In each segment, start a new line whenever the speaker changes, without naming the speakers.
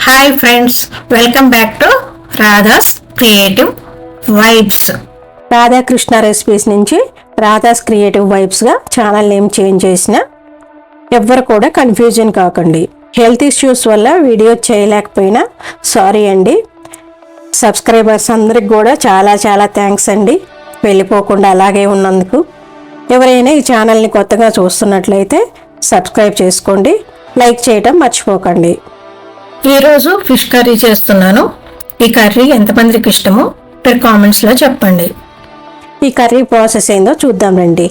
Hi friends, welcome back to Radha's creative vibes.
Radhakrishna recipes నుంచి Radha's creative వైబ్స్గా channel name change చేసిన ఎవ్వరు కూడా కన్ఫ్యూజన్ కాకండి. హెల్త్ ఇష్యూస్ వల్ల వీడియో చేయలేకపోయినా సారీ అండి. సబ్స్క్రైబర్స్ అందరికి కూడా చాలా చాలా థ్యాంక్స్ అండి, వెళ్ళిపోకుండా అలాగే ఉన్నందుకు. ఎవరైనా ఈ ఛానల్ని కొత్తగా చూస్తున్నట్లయితే సబ్స్క్రైబ్ చేసుకోండి, లైక్ చేయటం మర్చిపోకండి.
ఈరోజు ఫిష్ కర్రీ చేస్తున్నాను. ఈ కర్రీ ఎంతమందికి ఇష్టమో మీరు కామెంట్స్లో చెప్పండి.
ఈ కర్రీ ప్రాసెస్ ఏందో చూద్దాం రండి.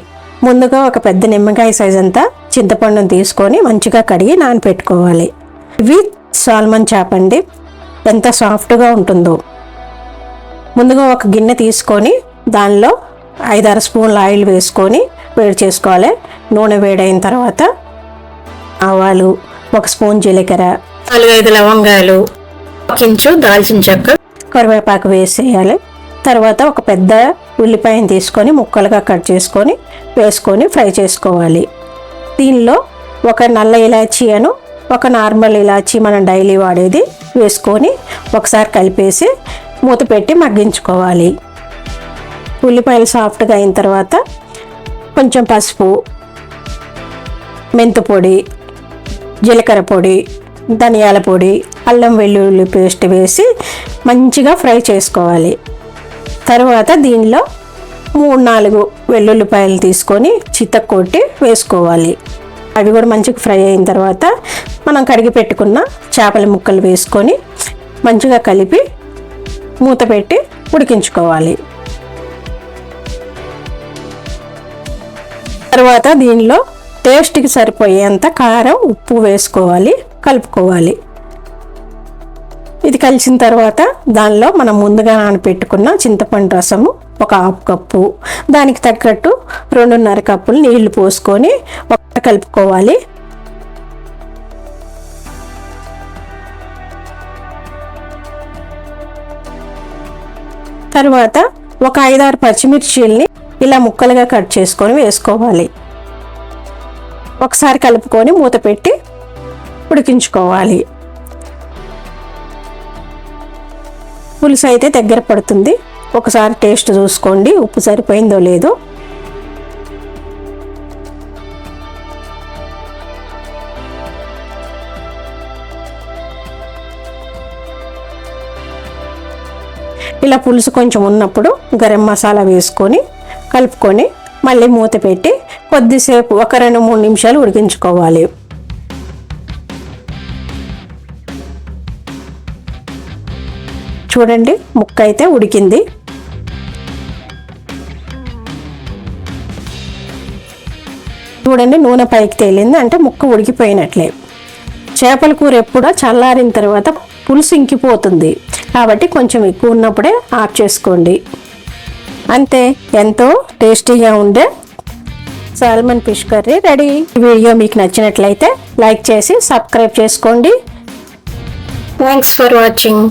ముందుగా ఒక పెద్ద నిమ్మకాయ సైజ్ అంతా చింతపండును తీసుకొని మంచిగా కడిగి నానపెట్టుకోవాలి. ఇవి సాల్మన్ చేప అండి, ఎంత సాఫ్ట్గా ఉంటుందో. ముందుగా ఒక గిన్నె తీసుకొని దానిలో 5-6 స్పూన్ల ఆయిల్ వేసుకొని వేడి చేసుకోవాలి. నూనె వేడైన తర్వాత ఆవాలు, 1 స్పూన్ జీలకర్ర,
4-5 లవంగాలు, 1 ఇంచు దాల్చిన చెక్క,
కరివేపాకు వేసేయాలి. తర్వాత ఒక పెద్ద ఉల్లిపాయను తీసుకొని ముక్కలుగా కట్ చేసుకొని వేసుకొని ఫ్రై చేసుకోవాలి. దీనిలో ఒక నల్ల ఇలాచీ అను ఒక నార్మల్ ఇలాచీ మనం డైలీ వాడేది వేసుకొని ఒకసారి కలిపేసి మూత పెట్టి మగ్గించుకోవాలి. ఉల్లిపాయలు సాఫ్ట్గా అయిన తర్వాత కొంచెం పసుపు, మెంతు పొడి, జీలకర్ర పొడి, ధనియాల పొడి, అల్లం వెల్లుల్లి పేస్ట్ వేసి మంచిగా ఫ్రై చేసుకోవాలి. తర్వాత దీనిలో 3-4 వెల్లుల్లిపాయలు తీసుకొని చితక్కొట్టి వేసుకోవాలి. అవి కూడా మంచిగా ఫ్రై అయిన తర్వాత మనం కడిగి పెట్టుకున్న చేపల ముక్కలు వేసుకొని మంచిగా కలిపి మూత పెట్టి ఉడికించుకోవాలి. తర్వాత దీనిలో టేస్ట్కి సరిపోయేంత కారం, ఉప్పు వేసుకోవాలి, కలుపుకోవాలి. ఇది కలిసిన తర్వాత దానిలో మనం ముందుగా నానబెట్టుకున్న చింతపండు రసము 1/2 కప్పు, దానికి తగ్గట్టు 2.5 కప్పులు నీళ్లు పోసుకొని కలుపుకోవాలి. తర్వాత ఒక 5-6 పచ్చిమిర్చీల్ని ఇలా ముక్కలుగా కట్ చేసుకొని వేసుకోవాలి. ఒకసారి కలుపుకొని మూత పెట్టి ఉడికించుకోవాలి. పులుసు అయితే దగ్గర పడుతుంది, ఒకసారి టేస్ట్ చూసుకోండి ఉప్పు సరిపోయిందో లేదో. ఇలా పులుసు కొంచెం ఉన్నప్పుడు గరం మసాలా వేసుకొని కలుపుకొని మళ్ళీ మూత పెట్టి కొద్దిసేపు ఒక 2-3 నిమిషాలు ఉడికించుకోవాలి. చూడండి ముక్క అయితే ఉడికింది. చూడండి నూనె పైకి తేలింది అంటే ముక్క ఉడికిపోయినట్లే. చేపల కూర ఎప్పుడో చల్లారిన తర్వాత పులుసు ఇంకిపోతుంది కాబట్టి కొంచెం ఎక్కువ ఉన్నప్పుడే ఆఫ్ చేసుకోండి. అంతే, ఎంతో టేస్టీగా ఉండే సాల్మన్ ఫిష్ కర్రీ రెడీ. ఈ వీడియో మీకు నచ్చినట్లయితే లైక్ చేసి సబ్స్క్రైబ్ చేసుకోండి.
Thanks for watching.